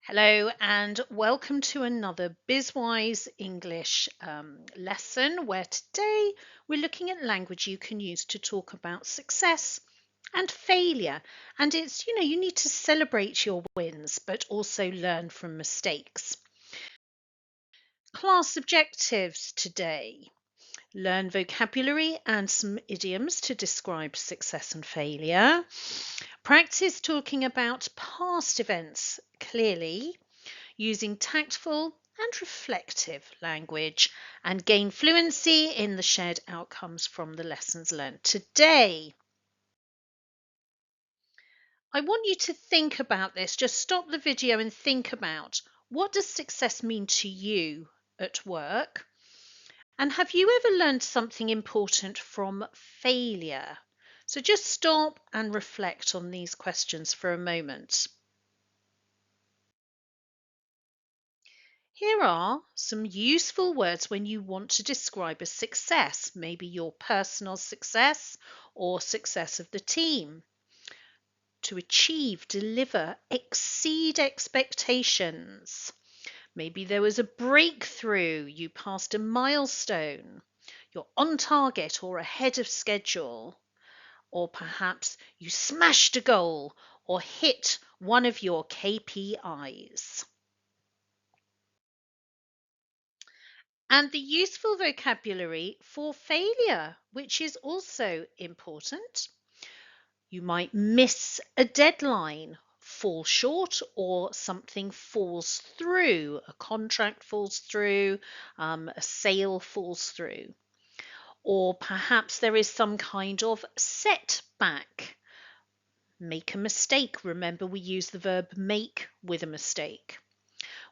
Hello and welcome to another BizWise English lesson where today we're looking at language you can use to talk about success and failure. And it's, you need to celebrate your wins but also learn from mistakes. Class objectives today. Learn vocabulary and some idioms to describe success and failure. Practice talking about past events clearly, using tactful and reflective language, and gain fluency in the shared outcomes from the lessons learned today. I want you to think about this. Just stop the video and think about, what does success mean to you at work? And have you ever learned something important from failure? So just stop and reflect on these questions for a moment. Here are some useful words when you want to describe a success, maybe your personal success or success of the team. To achieve, deliver, exceed expectations. Maybe there was a breakthrough, you passed a milestone, you're on target or ahead of schedule, or perhaps you smashed a goal or hit one of your KPIs. And the useful vocabulary for failure, which is also important. You might miss a deadline, fall short, or something falls through. A contract falls through, a sale falls through. Or perhaps there is some kind of setback. Make a mistake. Remember, we use the verb make with a mistake.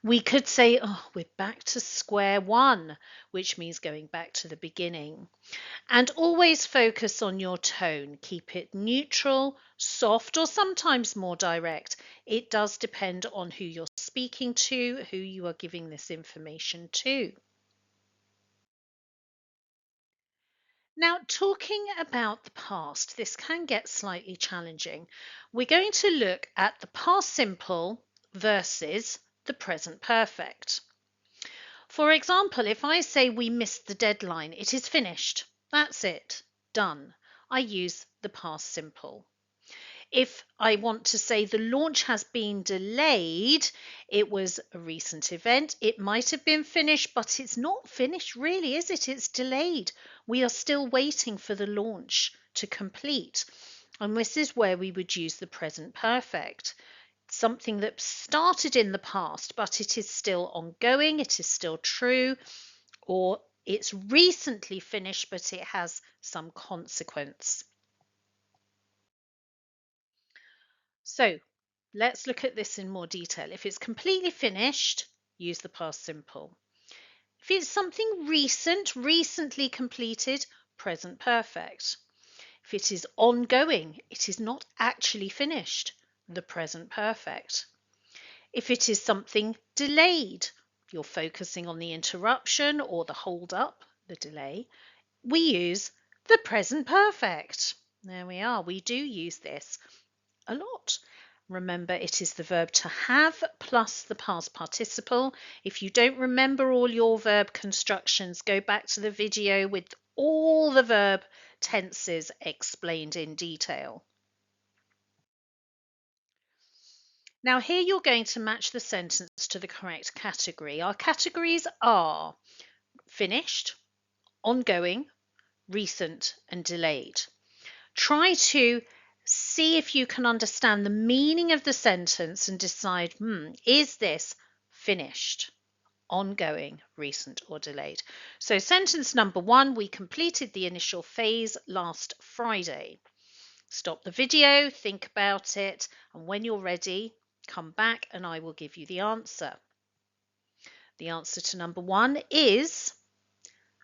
We could say, oh, we're back to square one, which means going back to the beginning. And always focus on your tone. Keep it neutral, soft, or sometimes more direct. It does depend on who you're speaking to, who you are giving this information to. Now, talking about the past, this can get slightly challenging. We're going to look at the past simple versus the present perfect. For example, if I say we missed the deadline, it is finished. That's it, done. I use the past simple. If I want to say the launch has been delayed, it was a recent event. It might have been finished, but it's not finished really, is it? It's delayed. We are still waiting for the launch to complete. And this is where we would use the present perfect. Something that started in the past, but it is still ongoing, it is still true, or it's recently finished, but it has some consequence. So let's look at this in more detail. If it's completely finished, use the past simple. If it's something recent, recently completed, present perfect. If it is ongoing, it is not actually finished, the present perfect. If it is something delayed, you're focusing on the interruption or the hold up, the delay, we use the present perfect. There we are. We do use this a lot. Remember, it is the verb to have plus the past participle. If you don't remember all your verb constructions, go back to the video with all the verb tenses explained in detail. Now here you're going to match the sentence to the correct category. Our categories are finished, ongoing, recent, and delayed. Try to see if you can understand the meaning of the sentence and decide, is this finished, ongoing, recent, or delayed? So sentence number 1, we completed the initial phase last Friday. Stop the video, think about it, and when you're ready, come back and I will give you the answer. The answer to number 1 is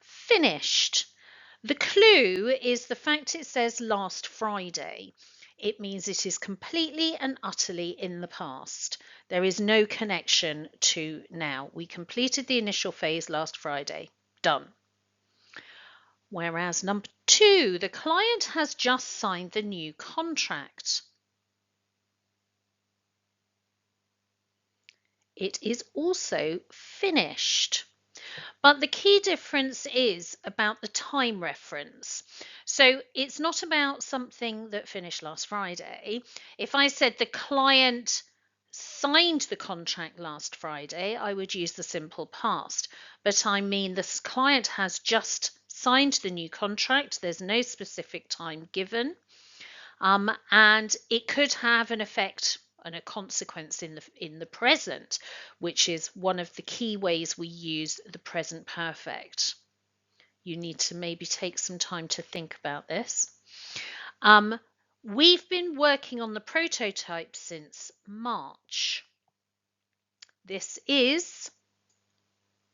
finished. The clue is the fact it says last Friday. It means it is completely and utterly in the past. There is no connection to now. We completed the initial phase last Friday. Done. Whereas number 2, the client has just signed the new contract. it is also finished. But the key difference is about the time reference. So it's not about something that finished last Friday. If I said the client signed the contract last Friday, I would use the simple past. But I mean, the client has just signed the new contract. There's no specific time given. And it could have an effect and a consequence in the present, which is one of the key ways we use the present perfect. You need to maybe take some time to think about this. We've been working on the prototype since March. This is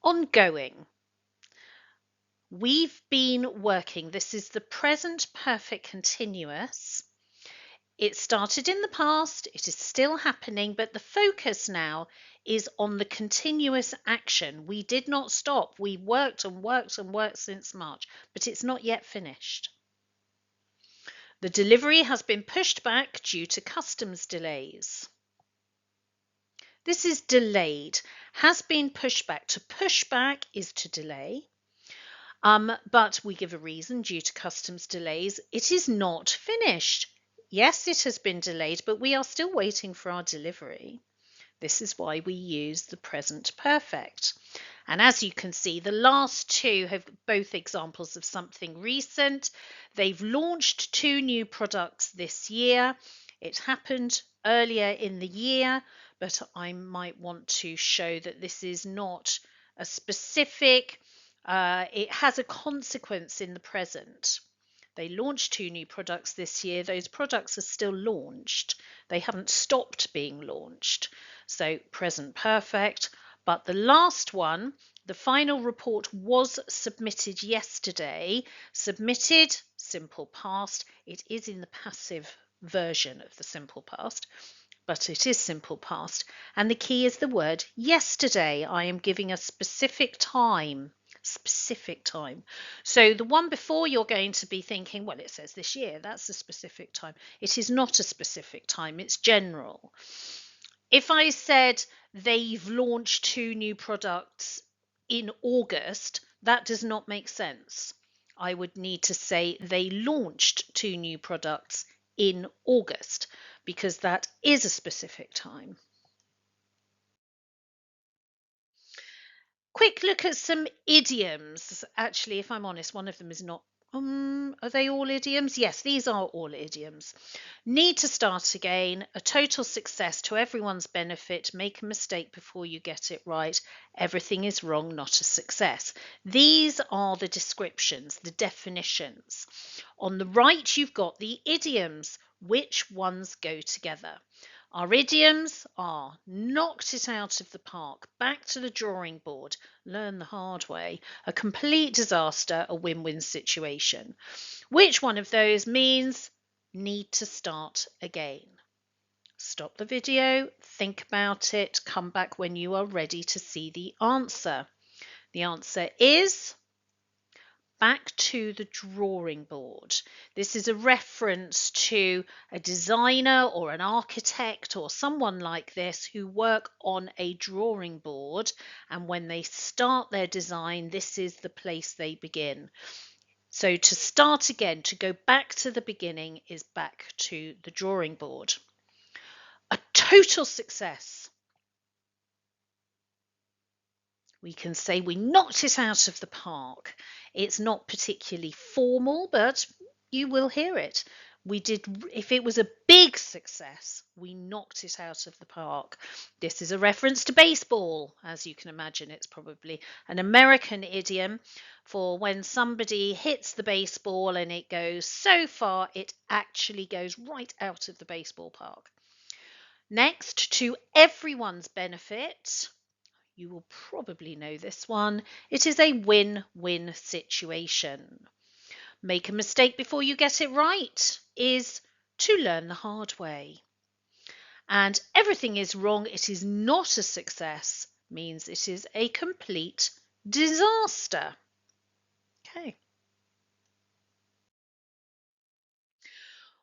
ongoing. We've been working. This is the present perfect continuous. It started in the past, it is still happening, but the focus now is on the continuous action. We did not stop. We worked and worked and worked since March, but it's not yet finished. The delivery has been pushed back due to customs delays. This is delayed, has been pushed back. To push back is to delay. But we give a reason due to customs delays. It is not finished. Yes, it has been delayed, but we are still waiting for our delivery. This is why we use the present perfect. And as you can see, the last two have both examples of something recent. They've launched 2 new products this year. It happened earlier in the year, but I might want to show that this is not a specific, it has a consequence in the present. They launched 2 new products this year. Those products are still launched. They haven't stopped being launched. So present perfect. But the last one, the final report was submitted yesterday. Submitted, simple past. It is in the passive version of the simple past, but it is simple past. And the key is the word yesterday. I am giving a specific time. Specific time. So the one before, you're going to be thinking, well, it says this year, that's a specific time. It is not a specific time, it's general. If I said they've launched 2 new products in August, that does not make sense. I would need to say they launched 2 new products in August, because that is a specific time. Quick look at some idioms. Actually, if I'm honest, one of them is not. Are they all idioms? Yes, these are all idioms. Need to start again, a total success to everyone's benefit, make a mistake before you get it right, everything is wrong, not a success. These are the descriptions, the definitions. On the right, you've got the idioms. Which ones go together? Our idioms are knocked it out of the park, back to the drawing board, learn the hard way, a complete disaster, a win-win situation. Which one of those means need to start again? Stop the video, think about it, come back when you are ready to see the answer. The answer is back to the drawing board. This is a reference to a designer or an architect or someone like this who work on a drawing board, and when they start their design, this is the place they begin. So to start again, to go back to the beginning, is back to the drawing board. A total success. We can say we knocked it out of the park. It's not particularly formal, but you will hear it. We did, if it was a big success, we knocked it out of the park. This is a reference to baseball. As you can imagine, it's probably an American idiom for when somebody hits the baseball and it goes so far, it actually goes right out of the baseball park. Next, to everyone's benefit. You will probably know this one. It is a win-win situation. Make a mistake before you get it right is to learn the hard way. And everything is wrong, it is not a success, means it is a complete disaster. Okay.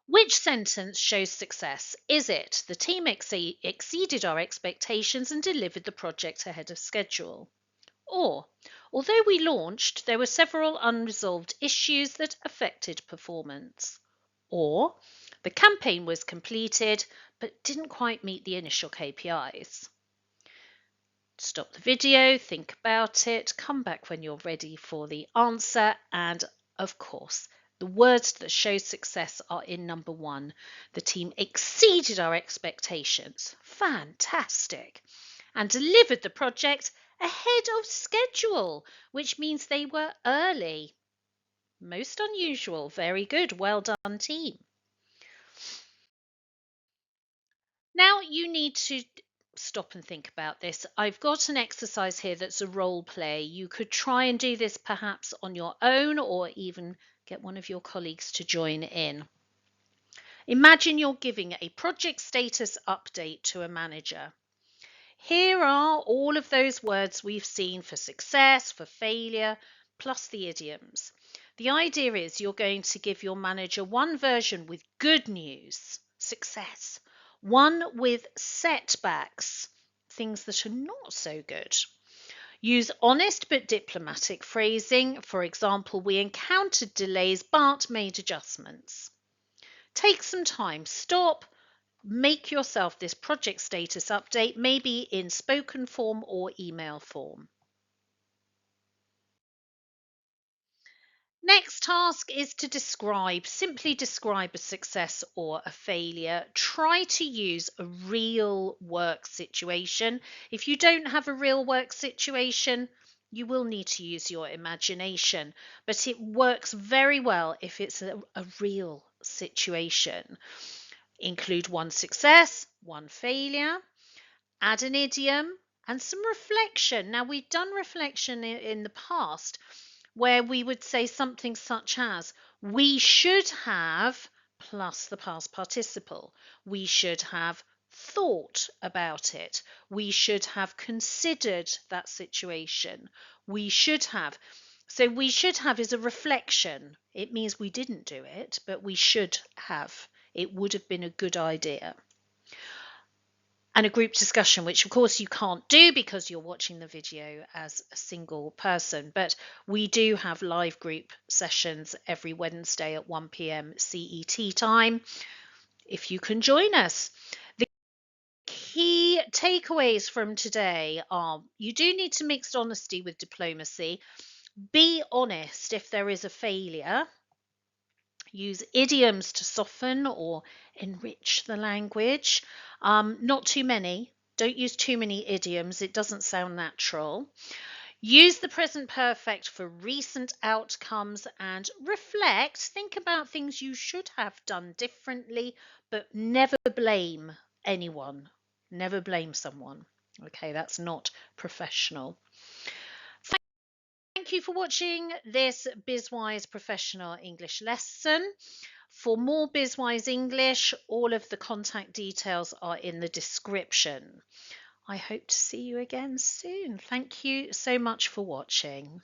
Which sentence shows success? Is it the team exceeded our expectations and delivered the project ahead of schedule? Or, although we launched, there were several unresolved issues that affected performance? Or, the campaign was completed but didn't quite meet the initial KPIs? Stop the video, think about it, come back when you're ready for the answer, and of course, the words that show success are in number one. The team exceeded our expectations. Fantastic. And delivered the project ahead of schedule, which means they were early. Most unusual. Very good. Well done, team. Now you need to stop and think about this. I've got an exercise here that's a role play. You could try and do this perhaps on your own or even get one of your colleagues to join in. Imagine you're giving a project status update to a manager. Here are all of those words we've seen for success, for failure, plus the idioms. The idea is you're going to give your manager one version with good news, success, one with setbacks, things that are not so good. Use honest but diplomatic phrasing. For example, we encountered delays but made adjustments. Take some time, stop, make yourself this project status update, maybe in spoken form or email form. Next task is to simply describe a success or a failure. Try to use a real work situation. If you don't have a real work situation, you will need to use your imagination, but it works very well if it's a real situation. Include one success, one failure, add an idiom, and some reflection. Now, we've done reflection in the past where we would say something such as, we should have, plus the past participle. We should have thought about it. We should have considered that situation. We should have. So, we should have is a reflection. It means we didn't do it, but we should have. It would have been a good idea. And a group discussion, which of course you can't do because you're watching the video as a single person, but we do have live group sessions every Wednesday at 1 p.m. CET time if you can join us. The key takeaways from today are you do need to mix honesty with diplomacy. Be honest if there is a failure. Use idioms to soften or enrich the language. Not too many. Don't use too many idioms. It doesn't sound natural. Use the present perfect for recent outcomes and reflect. Think about things you should have done differently, but never blame anyone. Never blame someone. Okay, that's not professional. Thank you for watching this BizWise professional English lesson. For more BizWise English, all of the contact details are in the description. I hope to see you again soon. Thank you so much for watching.